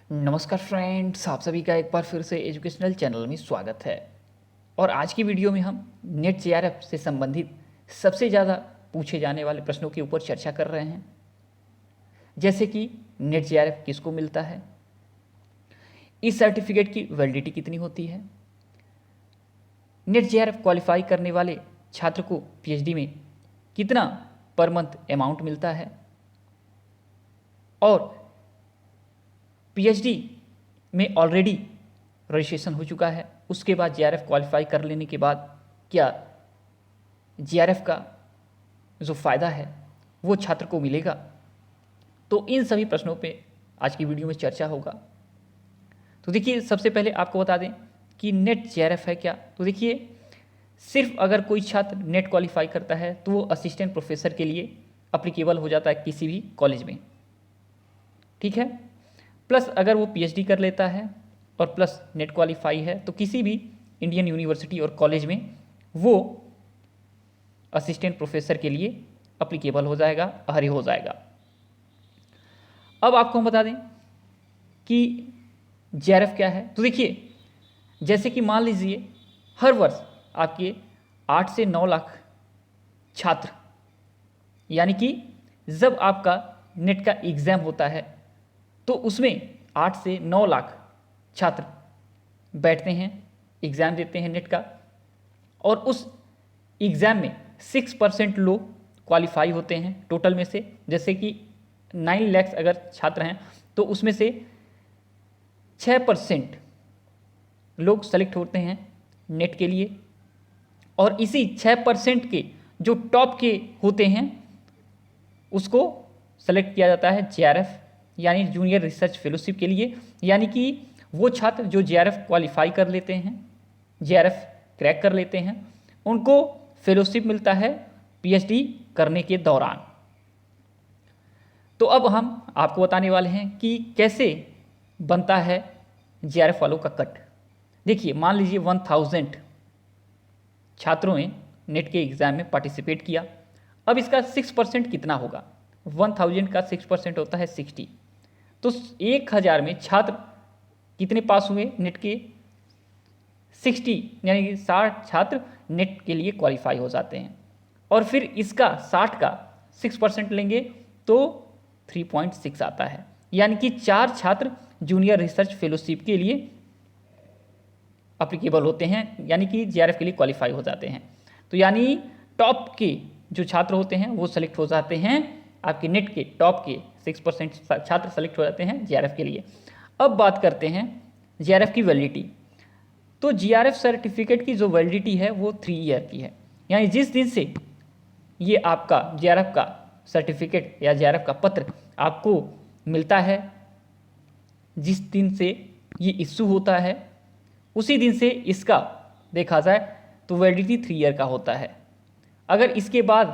नमस्कार फ्रेंड्स, आप सभी का एक बार फिर से एजुकेशनल चैनल में स्वागत है। और आज की वीडियो में हम नेट जेआरएफ से संबंधित सबसे ज़्यादा पूछे जाने वाले प्रश्नों के ऊपर चर्चा कर रहे हैं। जैसे कि नेट जेआरएफ किसको मिलता है, इस सर्टिफिकेट की वैलिडिटी कितनी होती है, नेट जेआरएफ क्वालिफाई करने वाले छात्र को पीएचडी में कितना पर मंथ अमाउंट मिलता है, और पीएचडी में ऑलरेडी रजिस्ट्रेशन हो चुका है, उसके बाद जेआरएफ क्वालिफाई कर लेने के बाद क्या जेआरएफ का जो फ़ायदा है वो छात्र को मिलेगा। तो इन सभी प्रश्नों पे आज की वीडियो में चर्चा होगा। तो देखिए, सबसे पहले आपको बता दें कि नेट जेआरएफ है क्या। तो देखिए, सिर्फ अगर कोई छात्र नेट क्वालिफाई करता है तो वो असिस्टेंट प्रोफेसर के लिए अप्लीकेबल हो जाता है किसी भी कॉलेज में, ठीक है। प्लस अगर वो पीएचडी कर लेता है और प्लस नेट क्वालिफाई है तो किसी भी इंडियन यूनिवर्सिटी और कॉलेज में वो असिस्टेंट प्रोफेसर के लिए अप्लीकेबल हो जाएगा, अहर्य हो जाएगा। अब आपको हम बता दें कि जेआरएफ क्या है। तो देखिए, जैसे कि मान लीजिए हर वर्ष आपके 8 से 9 लाख छात्र, यानी कि जब आपका नेट का एग्ज़ाम होता है तो उसमें 8 से 9 लाख छात्र बैठते हैं, एग्ज़ाम देते हैं नेट का, और उस एग्ज़ाम में 6% लोग क्वालिफाई होते हैं टोटल में से। जैसे कि 9 लाख अगर छात्र हैं तो उसमें से 6% लोग सेलेक्ट होते हैं नेट के लिए, और इसी 6% के जो टॉप के होते हैं उसको सेलेक्ट किया जाता है जेआरएफ यानी जूनियर रिसर्च फेलोशिप के लिए। यानी कि वो छात्र जो जेआरएफ क्वालिफाई कर लेते हैं, जेआरएफ क्रैक कर लेते हैं, उनको फेलोशिप मिलता है पीएचडी करने के दौरान। तो अब हम आपको बताने वाले हैं कि कैसे बनता है जेआरएफ वालों का कट। देखिए, मान लीजिए 1000 छात्रों ने नेट के एग्ज़ाम में पार्टिसिपेट किया। अब इसका 6% कितना होगा। 1000 का 6% होता है 60। तो 1000 में छात्र कितने पास हुए नेट के, 60, यानी कि 60 छात्र नेट के लिए क्वालिफाई हो जाते हैं। और फिर इसका 60 का 6% लेंगे तो 3.6 आता है, यानी कि 4 छात्र जूनियर रिसर्च फेलोशिप के लिए अप्लीकेबल होते हैं, यानी कि जेआरएफ के लिए क्वालिफाई हो जाते हैं। तो यानी टॉप के जो छात्र होते हैं वो सेलेक्ट हो जाते हैं, आपके नेट के टॉप के 6% छात्र सेलेक्ट हो जाते हैं जेआरएफ के लिए। अब बात करते हैं जेआरएफ की वैलिडिटी। तो जेआरएफ सर्टिफिकेट की जो वैलिडिटी है वो 3 ईयर की है, यानी जिस दिन से ये आपका जेआरएफ का सर्टिफिकेट या जेआरएफ का पत्र आपको मिलता है, जिस दिन से ये इश्यू होता है उसी दिन से इसका देखा जाए तो वैलिडिटी 3 ईयर का होता है। अगर इसके बाद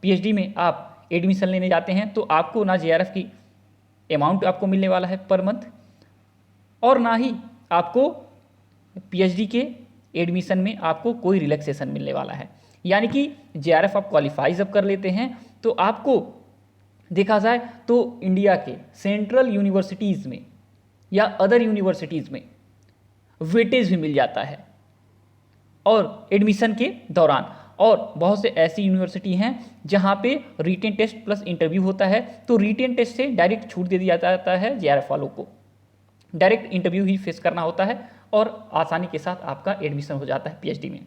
पीएचडी में आप एडमिशन लेने जाते हैं तो आपको ना जेआरएफ की अमाउंट आपको मिलने वाला है पर मंथ, और ना ही आपको पीएचडी के एडमिशन में आपको कोई रिलैक्सेशन मिलने वाला है। यानी कि जेआरएफ आप क्वालिफाई जब कर लेते हैं तो आपको देखा जाए तो इंडिया के सेंट्रल यूनिवर्सिटीज़ में या अदर यूनिवर्सिटीज़ में वेटेज भी मिल जाता है और एडमिशन के दौरान। और बहुत से ऐसी यूनिवर्सिटी हैं जहां पे रिटेन टेस्ट प्लस इंटरव्यू होता है, तो रिटेन टेस्ट से डायरेक्ट छूट दे दिया जाता है जेआरएफ वालों को, डायरेक्ट इंटरव्यू ही फेस करना होता है और आसानी के साथ आपका एडमिशन हो जाता है पीएचडी में।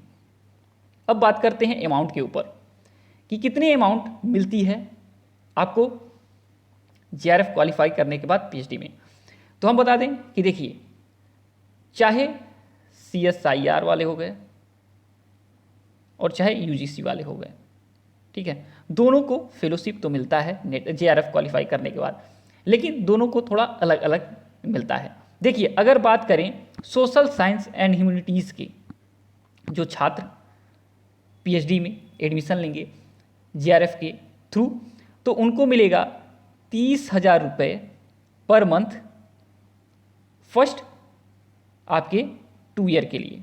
अब बात करते हैं अमाउंट के ऊपर कि कितनी अमाउंट मिलती है आपको जेआरएफ क्वालिफाई करने के बाद पीएचडी में। तो हम बता दें कि देखिए, चाहे सीएसआईआर वाले हो गए और चाहे यूजीसी वाले हो गए, ठीक है, दोनों को फेलोशिप तो मिलता है नेट जेआरएफ क्वालिफाई करने के बाद, लेकिन दोनों को थोड़ा अलग अलग मिलता है। देखिए, अगर बात करें सोशल साइंस एंड ह्यूमैनिटीज़ के जो छात्र पीएचडी में एडमिशन लेंगे जेआरएफ के थ्रू, तो उनको मिलेगा 30,000 रुपये पर मंथ फर्स्ट आपके 2 ईयर के लिए,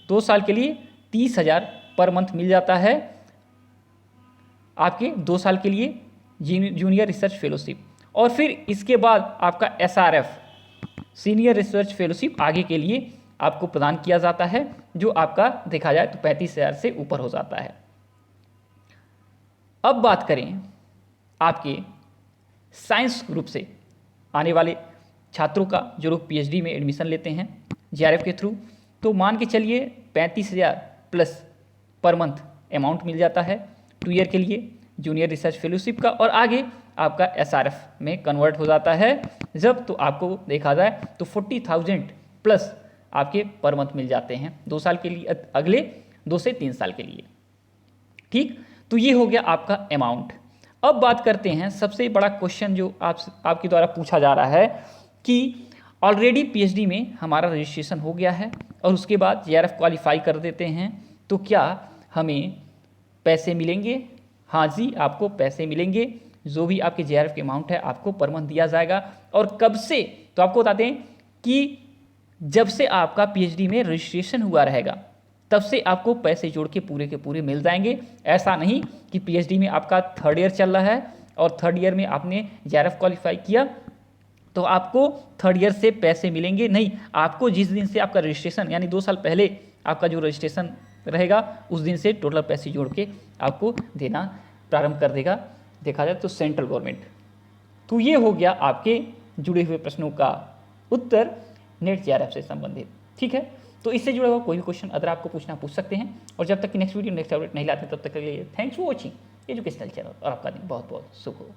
2 साल के लिए 30,000 पर मंथ मिल जाता है आपके 2 साल के लिए जूनियर रिसर्च फेलोशिप। और फिर इसके बाद आपका एसआरएफ सीनियर रिसर्च फेलोशिप आगे के लिए आपको प्रदान किया जाता है, जो आपका देखा जाए तो 35,000 से ऊपर हो जाता है। अब बात करें आपके साइंस ग्रुप से आने वाले छात्रों का, जो लोग पीएचडी में एडमिशन लेते हैं जेआरएफ के थ्रू, तो मान के चलिए 35,000 प्लस पर मंथ अमाउंट मिल जाता है 2 ईयर के लिए जूनियर रिसर्च फेलोशिप का, और आगे आपका एसआरएफ में कन्वर्ट हो जाता है जब, तो आपको देखा जाए तो 40,000 प्लस आपके पर मंथ मिल जाते हैं 2 साल के लिए, अगले 2 से 3 साल के लिए। ठीक, तो ये हो गया आपका अमाउंट। अब बात करते हैं सबसे बड़ा क्वेश्चन जो आपके द्वारा पूछा जा रहा है कि ऑलरेडी पीएचडी में हमारा रजिस्ट्रेशन हो गया है और उसके बाद जेआरएफ क्वालिफाई कर देते हैं, तो क्या हमें पैसे मिलेंगे? हाँ जी, आपको पैसे मिलेंगे। जो भी आपके जेआरएफ के अमाउंट है आपको पर मंथ दिया जाएगा। और कब से, तो आपको बताते हैं कि जब से आपका पीएचडी में रजिस्ट्रेशन हुआ रहेगा तब से आपको पैसे जोड़ के पूरे मिल जाएंगे। ऐसा नहीं कि पीएचडी में आपका 3rd ईयर चल रहा है और 3rd ईयर में आपने जेआरएफ क्वालिफाई किया तो आपको 3rd ईयर से पैसे मिलेंगे, नहीं। आपको जिस दिन से आपका रजिस्ट्रेशन यानी 2 साल पहले आपका जो रजिस्ट्रेशन रहेगा उस दिन से टोटल पैसे जोड़ के आपको देना प्रारंभ कर देगा, देखा जाए तो सेंट्रल गवर्नमेंट। तो ये हो गया आपके जुड़े हुए प्रश्नों का उत्तर नेट जेआरएफ से संबंधित। ठीक है, तो इससे जुड़ा हुआ कोई भी क्वेश्चन अगर आपको पूछना पूछ सकते हैं। और जब तक कि नेक्स्ट वीडियो नेक्स्ट अपडेट नहीं लाते तब तक के लिए thanks for watching educational channel, और आपका दिन बहुत बहुत शुभ हो।